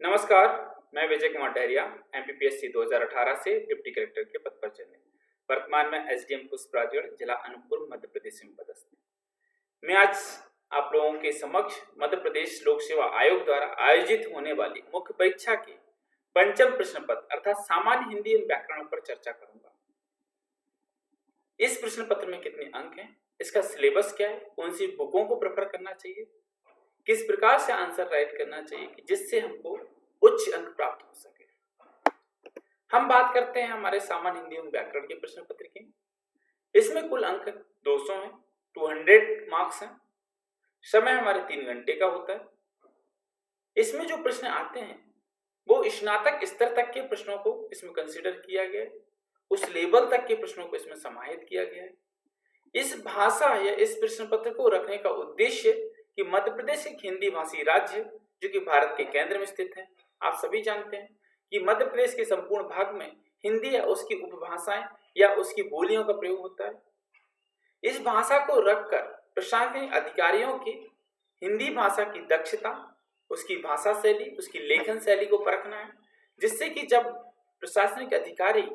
नमस्कार, मैं विजय कुमार डहरिया एमपीपीएससी 2018 से डिप्टी कलेक्टर के पद पर चयनित, वर्तमान में एसडीएम पुष्पराजगढ़, जिला अनूपपुर, मध्य प्रदेश में पदस्थ हूं। मैं आज आप लोगों के समक्ष मध्य प्रदेश लोक सेवा आयोग द्वारा आयोजित होने वाली मुख्य परीक्षा के पंचम प्रश्न पत्र अर्थात सामान्य हिंदी एवं व्याकरण पर चर्चा करूंगा। इस प्रश्न पत्र में कितने अंक हैं, इसका सिलेबस क्या है, कौन सी बुकों को प्रेफर करना चाहिए, किस प्रकार से आंसर राइट करना चाहिए कि जिससे हमको उच्च अंक प्राप्त हो सके। हम बात करते हैं हमारे सामान्य हिंदी एवं व्याकरण के प्रश्न पत्र की। इसमें कुल अंक 200 हैं, 200 मार्क्स हैं। समय हमारे 3 घंटे का होता है। इसमें जो प्रश्न आते हैं वो स्नातक स्तर तक के प्रश्नों को इसमें कंसीडर किया गया है, उस लेवल तक के प्रश्नों को इसमें समाहित किया गया है। इस भाषा या इस प्रश्न पत्र को रखने का उद्देश्य कि मध्य प्रदेश एक हिंदी भाषी राज्य जो कि भारत के केंद्र में स्थित है। आप सभी जानते हैं कि मध्य प्रदेश के संपूर्ण भाग में हिंदी या उसकी उपभाषाएं या उसकी बोलियों का प्रयोग होता है। इस भाषा को रखकर प्रशासनिक अधिकारियों की हिंदी भाषा की दक्षता, उसकी भाषा शैली, उसकी लेखन शैली को परखना है, जिससे कि जब प्रशासनिक अधिकारी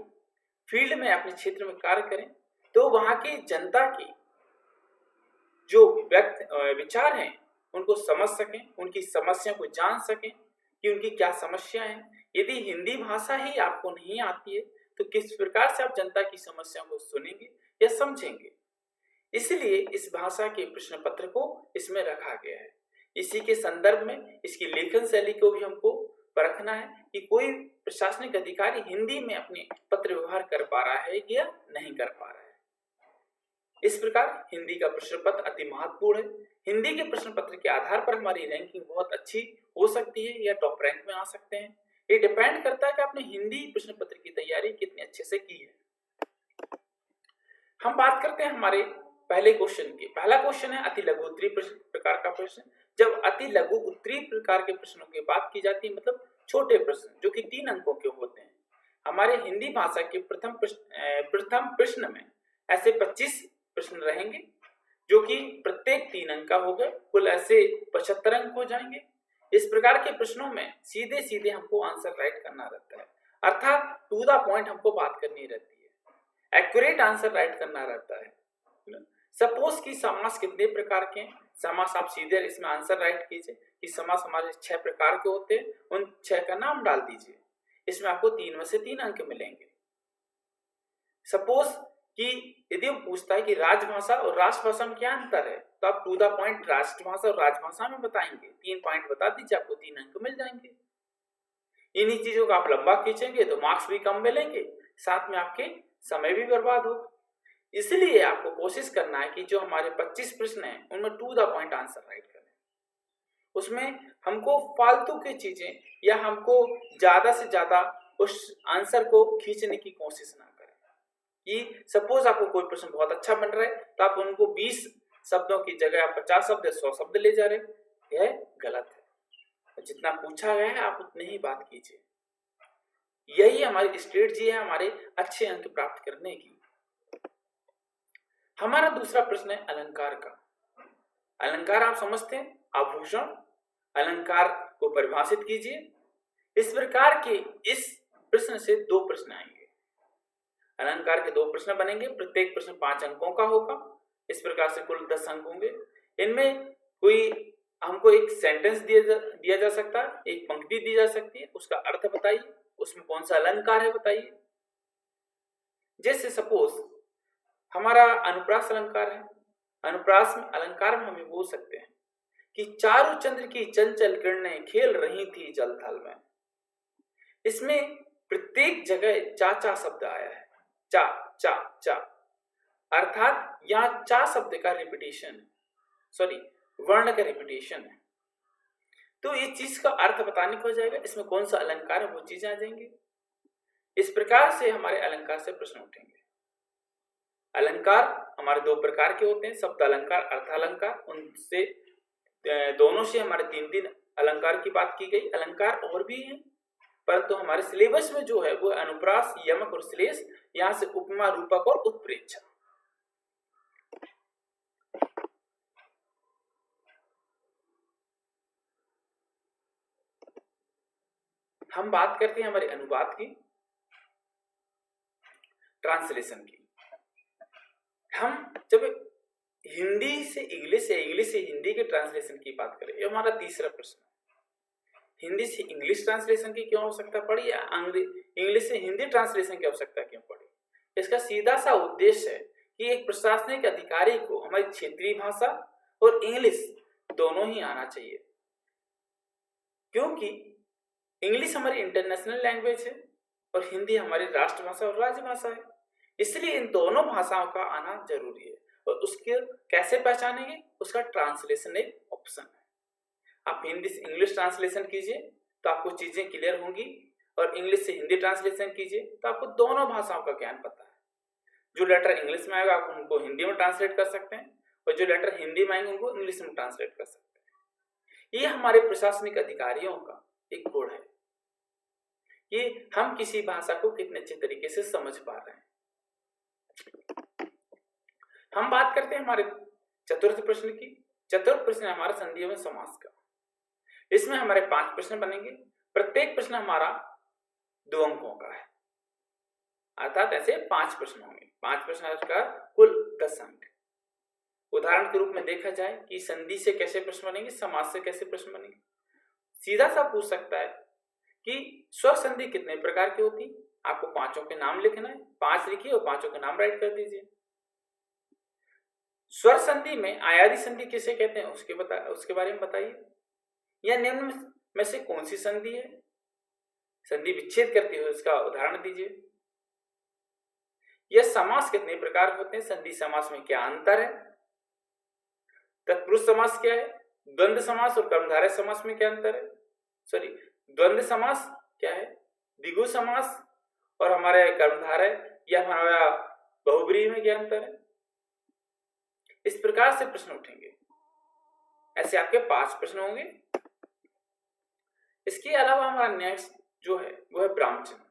फील्ड में अपने क्षेत्र में कार्य करें तो वहां की जनता की जो विचार हैं उनको समझ सकें, उनकी समस्या को जान सकें कि उनकी क्या समस्या है। यदि हिंदी भाषा ही आपको नहीं आती है तो किस प्रकार से आप जनता की समस्या को सुनेंगे या समझेंगे। इसलिए इस भाषा के प्रश्न पत्र को इसमें रखा गया है। इसी के संदर्भ में इसकी लेखन शैली को भी हमको परखना है कि कोई प्रशासनिक अधिकारी हिंदी में अपने पत्र व्यवहार कर पा रहा है या नहीं कर पा रहा है। इस प्रकार हिंदी का प्रश्न पत्र अति महत्वपूर्ण है। हिंदी के प्रश्न पत्र के आधार पर हमारी रैंकिंग बहुत अच्छी हो सकती है या टॉप रैंक में आ सकते हैं। ये डिपेंड करता है कि आपने हिंदी प्रश्न पत्र की तैयारी कितने अच्छे से की है। हम बात करते हैं हमारे पहले क्वेश्चन की। पहला क्वेश्चन है अति लघु उत्तरीय प्रकार का प्रश्न। जब अति लघु उत्तरीय प्रकार के प्रश्नों की बात की जाती है मतलब छोटे प्रश्न जो कि 3 अंकों के होते हैं। हमारे हिंदी भाषा के प्रथम प्रश्न में ऐसे 25 प्रश्न रहेंगे जो कि प्रत्येक 3 अंक का होगा, कुल ऐसे 75 अंक हो जाएंगे। इस प्रकार के प्रश्नों में सीधे सीधे हमको आंसर राइट करना रहता है, अर्थात टू द पॉइंट हमको बात करनी रहती है, एक्यूरेट आंसर राइट करना रहता है। सपोज कि समास कितने प्रकार के हैं, समास आप सीधे इसमें आंसर राइट कीजिए कि समास हमारे 6 प्रकार के होते हैं, उन 6 का नाम डाल दीजिए। इसमें आपको 3 में से 3 अंक मिलेंगे। सपोज कि यदि वो पूछता है कि राजभाषा और राष्ट्रभाषा में क्या अंतर है तो आप टू द पॉइंट राष्ट्रभाषा और राजभाषा में बताएंगे, 3 पॉइंट बता दीजिए, आपको 3 अंक मिल जाएंगे। इन्हीं चीजों को आप लंबा खींचेंगे तो मार्क्स भी कम मिलेंगे, साथ में आपके समय भी बर्बाद होगा। इसलिए आपको कोशिश करना है कि जो हमारे 25 प्रश्न हैं उनमें to the point answer write करें। उसमें हमको फालतू की चीजें या हमको ज्यादा से ज्यादा उस आंसर को खींचने की कोशिश ना करें। कि सपोज आपको कोई प्रश्न बहुत अच्छा बन रहा है तो आप उनको 20 शब्दों की जगह आप 50 शब्द 100 शब्द ले जा रहे हैं, यह गलत है। जितना पूछा गया है आप उतने ही बात कीजिए। यही हमारी स्ट्रेटजी है हमारे अच्छे अंक प्राप्त करने की। हमारा दूसरा प्रश्न है अलंकार का। अलंकार आप समझते हैं, आभूषण। अलंकार को परिभाषित कीजिए। इस प्रकार के इस प्रश्न से 2 प्रश्न आएंगे। अलंकार के 2 प्रश्न बनेंगे, प्रत्येक प्रश्न 5 अंकों का होगा। इस प्रकार से कुल 10 अंक होंगे। इनमें कोई हमको एक सेंटेंस दिया जा सकता है, एक पंक्ति दी जा सकती है, उसका अर्थ बताइए, उसमें कौन सा अलंकार है बताइए। जैसे सपोज हमारा अनुप्रास अलंकार है। अनुप्रास में अलंकार में हम बोल सकते हैं कि चारु चंद्र की चंचल किरणें खेल रही थी जल थल में। इसमें प्रत्येक जगह चा चा शब्द आया है, चा चा चा, अर्थात यहाँ चा शब्द का रिपीटेशन, सॉरी वर्ण का रिपीटेशन है। तो इस चीज का अर्थ बताने को हो जाएगा, इसमें कौन सा अलंकार है वो चीजें आ जाएंगी। इस प्रकार से हमारे अलंकार से प्रश्न उठेंगे। अलंकार हमारे 2 प्रकार के होते हैं, शब्द अलंकार, अर्थ अलंकार। उनसे दोनों से हमारे 3-3 अलंकार की बात की गई। अलंकार और भी हैं परंतु हमारे सिलेबस में जो है वो अनुप्रास, यमक और श्लेष, यहाँ से उपमा, रूपक और उत्प्रेक्षा। हम बात करते हैं हमारे अनुवाद की, ट्रांसलेशन की। हम जब हिंदी से इंग्लिश या इंग्लिश से हिंदी के ट्रांसलेशन की बात करें, ये हमारा तीसरा प्रश्न है। हिंदी से इंग्लिश ट्रांसलेशन की क्यों आवश्यकता पड़ी या इंग्लिश से हिंदी ट्रांसलेशन की आवश्यकता क्यों पड़ी? इसका सीधा सा उद्देश्य है कि एक प्रशासनिक अधिकारी को हमारी क्षेत्रीय भाषा और इंग्लिश दोनों ही आना चाहिए, क्योंकि इंग्लिश हमारी इंटरनेशनल लैंग्वेज है और हिंदी हमारी राष्ट्रभाषा और राजभाषा है। इसलिए इन दोनों भाषाओं का आना जरूरी है। और उसके कैसे पहचानेंगे? उसका ट्रांसलेशन एक ऑप्शन है। आप हिंदी से इंग्लिश ट्रांसलेशन कीजिए तो आपको चीजें क्लियर होंगी, और इंग्लिश से हिंदी ट्रांसलेशन कीजिए तो आपको दोनों भाषाओं का ज्ञान पता है। जो लेटर इंग्लिश में आएगा आप उनको हिंदी में ट्रांसलेट कर सकते हैं, और जो लेटर हिंदी में आएंगे उनको इंग्लिश में ट्रांसलेट कर सकते हैं। ये हमारे प्रशासनिक अधिकारियों का एक गुण है, ये हम किसी भाषा को कितने अच्छे तरीके से समझ पा रहे हैं। हम बात करते हैं हमारे चतुर्थ प्रश्न की। चतुर्थ प्रश्न है हमारा संधियों में समास का। इसमें हमारे 5 प्रश्न बनेंगे। प्रत्येक प्रश्न हमारा 2 अंकों का है, अर्थात ऐसे 5 प्रश्न होंगे। 5 प्रश्न का कुल 10 अंक। उदाहरण के रूप में देखा जाए कि संधि से कैसे प्रश्न बनेंगे, समास से कैसे प्रश्न बनेंगे। सीधा सा पूछ सकता है कि स्वर संधि कितने प्रकार की होती, आपको 5 के नाम लिखना है। 5 लिखिए और 5 के नाम राइट कर दीजिए। स्वर संधि में आयादी संधि किसे कहते हैं उसके बारे में बताइए। यह निम्न में से कौन सी संधि है? संधि विच्छेद करती है, इसका उदाहरण दीजिए। यह समास कितने प्रकार होते हैं? संधि समास में क्या अंतर है? तत्पुरुष समास क्या है? द्वंद्व समास और कर्मधारय समास में क्या अंतर है? द्वंद्व समास क्या है? द्विगु समास और हमारे कर्मधारय या हमारा बहुब्रीहि में क्या अंतर है? इस प्रकार से प्रश्न उठेंगे। ऐसे आपके 5 प्रश्न होंगे। इसके अलावा हमारा नेक्स्ट जो है वो है ब्राह्म चिन्ह।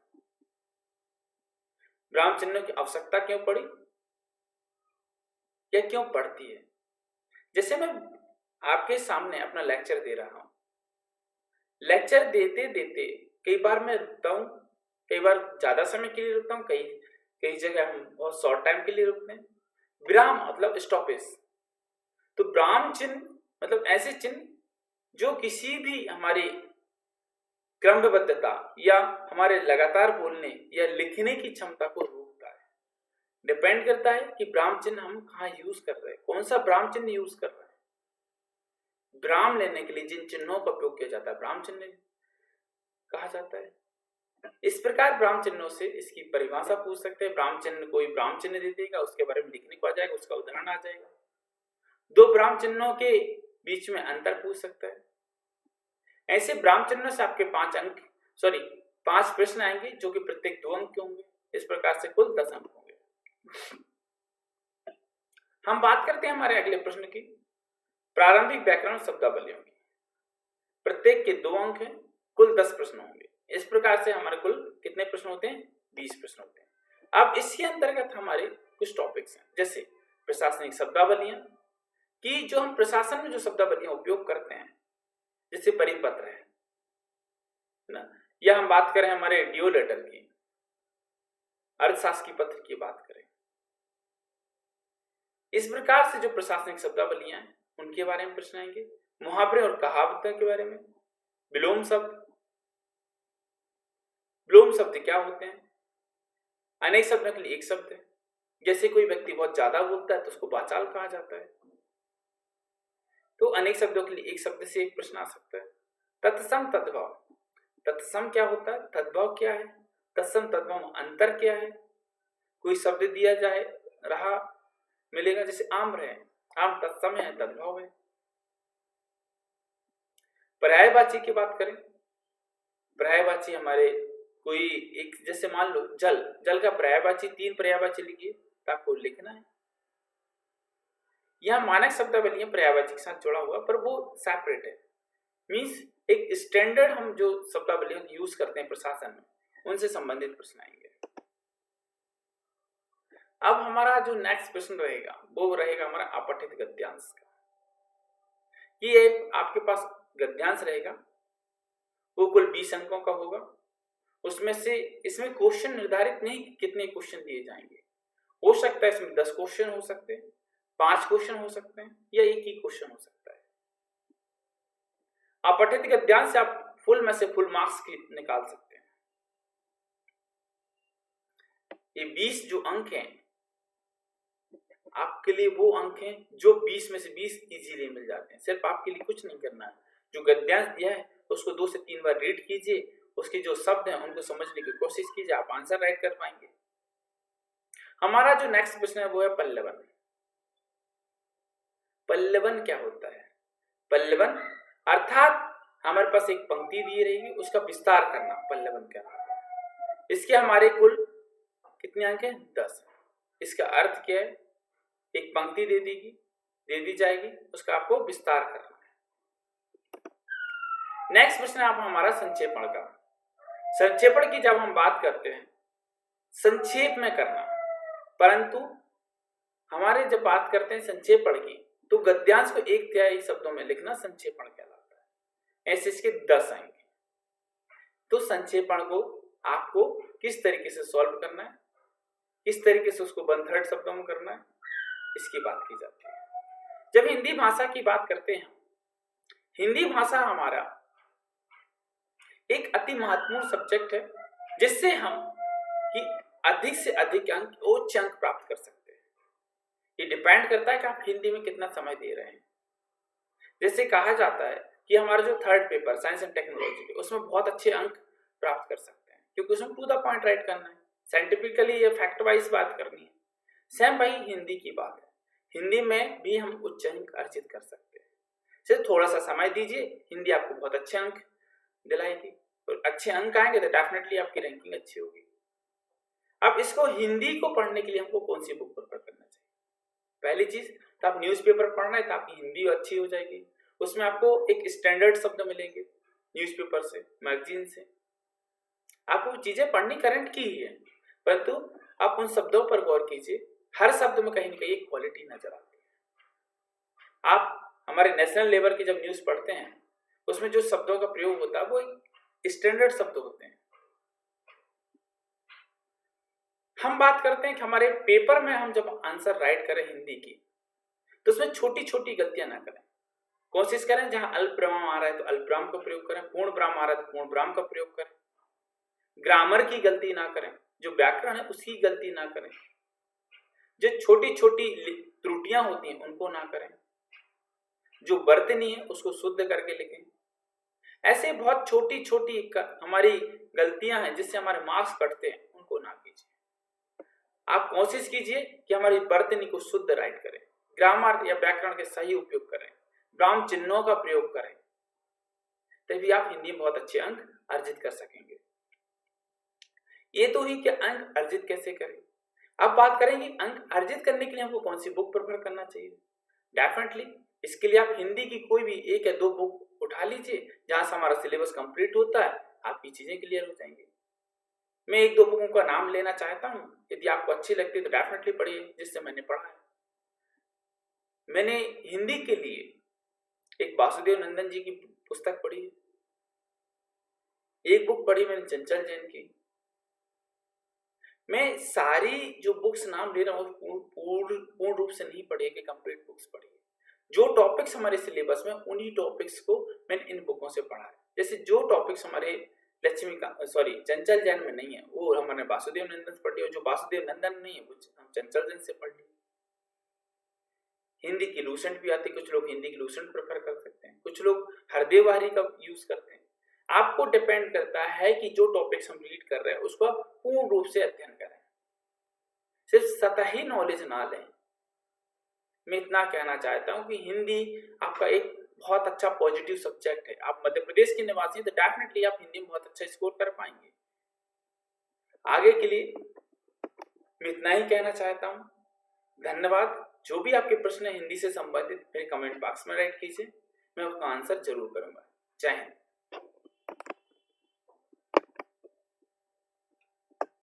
ब्राह्म चिन्ह की आवश्यकता क्यों पड़ी या क्यों पड़ती है? जैसे मैं आपके सामने अपना लेक्चर दे रहा हूं, लेक्चर देते देते कई बार मैं रुकता हूं, कई बार ज्यादा समय के लिए रुकता हूं, कई जगह हम बहुत शॉर्ट टाइम के लिए रुकते हैं। विराम मतलब स्टॉपेज। तो ब्राह्म चिन्ह मतलब ऐसे चिन्ह जो किसी भी हमारी क्रमबद्धता या हमारे लगातार बोलने या लिखने की क्षमता को रोकता है। डिपेंड करता है कि ब्राह्म चिन्ह हम कहाँ यूज कर रहे हैं, कौन सा ब्राह्म चिन्ह यूज कर रहे हैं। विराम लेने के लिए जिन चिन्हों का उपयोग किया जाता है ब्राह्म चिन्ह कहा जाता है। इस प्रकार ब्राह्म चिन्हों से इसकी परिभाषा पूछ सकते हैं। ब्राह्म चिन्ह कोई ब्राह्म चिन्ह दे देगा, उसके बारे में लिखने को आ जाएगा, उसका उदाहरण आ जाएगा। 2 ब्राह्म चिन्हों के बीच में अंतर पूछ सकता है। ऐसे ब्राह्म चिन्हों से आपके 5 प्रश्न आएंगे जो कि प्रत्येक 2 अंक के होंगे। इस प्रकार से कुल 10 अंक होंगे। हम बात करते हैं हमारे अगले प्रश्न की, प्रारंभिक व्याकरण शब्दावलियों की। प्रत्येक के 2 अंक हैं, कुल 10 प्रश्न होंगे। इस प्रकार से हमारे कुल कितने प्रश्न होते हैं? 20 प्रश्न होते हैं। अब इसके अंतर्गत हमारे कुछ टॉपिक्स हैं, जैसे प्रशासनिक शब्दावलियां कि जो हम प्रशासन में जो शब्दावलियां उपयोग करते हैं, जैसे परिपत्र है ना, या हम बात करें हमारे डीओ लेटर की, अर्थशास्त्री पत्र की बात करें। इस प्रकार से जो प्रशासनिक शब्दावलियां हैं उनके बारे में प्रश्न आएंगे। मुहावरे और कहावतों के बारे में। विलोम शब्द, विलोम शब्द क्या होते हैं? अनेक शब्दों के लिए एक शब्द है। जैसे कोई व्यक्ति बहुत ज्यादा बोलता है तो उसको वाचाल कहा जाता है। तो अनेक शब्दों के लिए एक शब्द से एक प्रश्न आ सकता है। तत्सम तद्भव, तत्सम क्या होता है, तद्भव क्या है, तत्सम तद्भव में अंतर क्या है? कोई शब्द दिया जाए रहा मिलेगा, जैसे आम रहे, आम तत्सम है, तद्भव है। पर्यायवाची की बात करें, पर्यायवाची हमारे कोई एक, जैसे मान लो जल, जल का पर्यायवाची 3 पर्यायवाची लिखिए तो आपको लिखना है। यह मानक शब्दावलियां पर्यायवाची के साथ जुड़ा हुआ, पर वो सेपरेट है। मींस एक स्टैंडर्ड हम जो शब्दावलियां यूज करते हैं प्रशासन में, उनसे संबंधित प्रश्न आएंगे। अब हमारा जो नेक्स्ट प्रश्न रहेगा वो रहेगा हमारा अपठित गद्यांश का। ये आपके पास गद्यांश रहेगा, वो कुल 20 अंकों का होगा। उसमें से इसमें क्वेश्चन निर्धारित नहीं कि कितने क्वेश्चन दिए जाएंगे, हो सकता है इसमें 10 क्वेश्चन हो सकते हैं, 5 क्वेश्चन हो सकते हैं, या एक ही क्वेश्चन हो सकता है। अपठित गद्यांश से आप फुल में से फुल मार्क्स निकाल सकते हैं। ये 20 जो अंक हैं आपके लिए वो अंक हैं जो 20 में से 20 इजीली मिल जाते हैं। सिर्फ आपके लिए कुछ नहीं करना है, जो गद्यांश दिया है उसको 2 से 3 बार रीड कीजिए, उसके जो शब्द हैं उनको समझने की कोशिश कीजिए, आप आंसर राइट कर पाएंगे। हमारा जो नेक्स्ट प्रश्न है वो है पल्लवन। पल्लवन क्या होता है? पल्लवन अर्थात हमारे पास एक पंक्ति दी रहेगी, उसका विस्तार करना पल्लवन कहलाता है। इसके हमारे कुल कितने अंक हैं? 10। इसका अर्थ क्या है? एक पंक्ति दे दी जाएगी, उसका आपको विस्तार करना है। नेक्स्ट प्रश्न है हमारा संक्षेपण का। संक्षेपण की जब हम बात करते हैं संक्षेप में करना, परंतु हमारे जब बात करते हैं संक्षेपण की तो गद्यांश को 1/3 शब्दों में लिखना संक्षेपण कहलाता है। ऐसे इसके 10 अंक। तो संक्षेपण को आपको किस तरीके से सॉल्व करना है, किस तरीके से उसको 1/3 शब्दों में करना है, इसकी बात की जाती है। जब हिंदी भाषा की बात करते हैं, हिंदी भाषा हमारा एक अति महत्वपूर्ण सब्जेक्ट है जिससे हम कि अधिक से अधिक अंक, उच्च अंक प्राप्त कर सकते हैं। ये डिपेंड करता है कि आप हिंदी में कितना समय दे रहे हैं। जैसे कहा जाता है कि हमारा जो 3rd paper science and technology उसमें बहुत अच्छे अंक प्राप्त कर सकते हैं, क्योंकि उसमें टू द पॉइंट राइट करना है, साइंटिफिकली या फैक्ट वाइज बात करनी है। सेम भाई हिंदी की बात है, हिंदी में भी हम उच्च अंक अर्जित कर सकते हैं। सिर्फ थोड़ा सा समय दीजिए, हिंदी आपको बहुत अच्छे अंक दिलाएगी, और अच्छे अंक आएंगे तो डेफिनेटली आपकी रैंकिंग अच्छी होगी। अब इसको हिंदी को पढ़ने के लिए हमको कौन सी बुक प्रेफर करना चाहिए? पहली चीज तो आप न्यूज़पेपर पढ़ना है तो आपकी हिंदी अच्छी हो जाएगी, उसमें आपको एक स्टैंडर्ड शब्द मिलेंगे न्यूज़पेपर से, मैगजीन से। आपको चीजें पढ़नी करंट की ही है, परंतु आप उन शब्दों पर गौर कीजिए, हर शब्द में कहीं ना कहीं एक क्वालिटी नजर आती है। आप हमारे नेशनल लेवल की जब न्यूज पढ़ते हैं उसमें जो शब्दों का प्रयोग होता है वो स्टैंडर्ड शब्द होते हैं। हम बात करते हैं कि हमारे पेपर में हम जब आंसर राइट करें हिंदी की तो उसमें छोटी छोटी गलतियां ना करें। कोशिश करें जहां अल्पविराम आ रहा है तो अल्पविराम का प्रयोग करें, पूर्ण विराम आ रहा है तो पूर्ण विराम का प्रयोग करें, ग्रामर की गलती ना करें, जो व्याकरण है उसकी गलती ना करें, जो छोटी छोटी त्रुटियां होती हैं उनको ना करें, जो वर्तनी है उसको शुद्ध करके लिखें। ऐसे बहुत छोटी छोटी हमारी गलतियां हैं जिससे हमारे मार्क्स कटते हैं, उनको ना कीजिए। आप कोशिश कीजिए कि हमारी वर्तनी को शुद्ध राइट करें, ग्रामर या व्याकरण के सही उपयोग करें, विराम चिन्हों का प्रयोग करें, तभी आप हिंदी में बहुत अच्छे अंक अर्जित कर सकेंगे। ये तो ही कि अंक अर्जित कैसे करें। अब बात करेंगे अंक अर्जित करने के लिए हमको कौन सी बुक प्रेफर करना चाहिए। डेफिनेटली इसके लिए आप हिंदी की कोई भी 1 या 2 बुक उठा लीजिए, जहां से हमारा सिलेबस कंप्लीट होता है, आपकी चीजें क्लियर हो जाएंगी। मैं 1-2 बुकों का नाम लेना चाहता हूं, यदि आपको अच्छी लगती है तो डेफिनेटली पढ़िए, जिससे मैंने पढ़ा है। मैंने हिंदी के लिए एक वासुदेव नंदन जी की पुस्तक पढ़ी है, एक बुक पढ़ी मैंने चंचल जैन की। मैं सारी जो बुक्स नाम ले रहा हूँ पूर्ण रूप से नहीं पढ़ी कि कंप्लीट बुक्स पढ़ी है। जो टॉपिक्स हमारे सिलेबस में उन्हीं टॉपिक्स को मैंने इन बुकों से पढ़ा है। जैसे जो टॉपिक्स हमारे चंचल जैन में नहीं है वो हमने वासुदेव नंदन से पढ़ी, और जो वासुदेव नंदन नहीं है वो हम चंचल जैन से पढ़ ली। हिंदी की लूसेंट भी आती है, कुछ लोग हिंदी की लूसेंट प्रेफर कर सकते हैं, कुछ लोग हरदेव वारी का यूज करते हैं। आपको डिपेंड करता है कि जो टॉपिक्स हम रीड कर रहे हैं उसको पूर्ण रूप से अध्ययन करें, सिर्फ सतही नॉलेज ना लें। मैं इतना कहना चाहता हूं कि हिंदी आपका एक बहुत अच्छा पॉजिटिव सब्जेक्ट है। आप मध्य प्रदेश के निवासी तो डेफिनेटली आप हिंदी में बहुत अच्छा स्कोर कर पाएंगे। आगे के लिए मैं इतना ही कहना चाहता हूं। धन्यवाद। जो भी आपके प्रश्न है हिंदी से संबंधित मेरे कमेंट बॉक्स में राइट कीजिए, मैं उसका आंसर जरूर करूंगा। जय हिंद।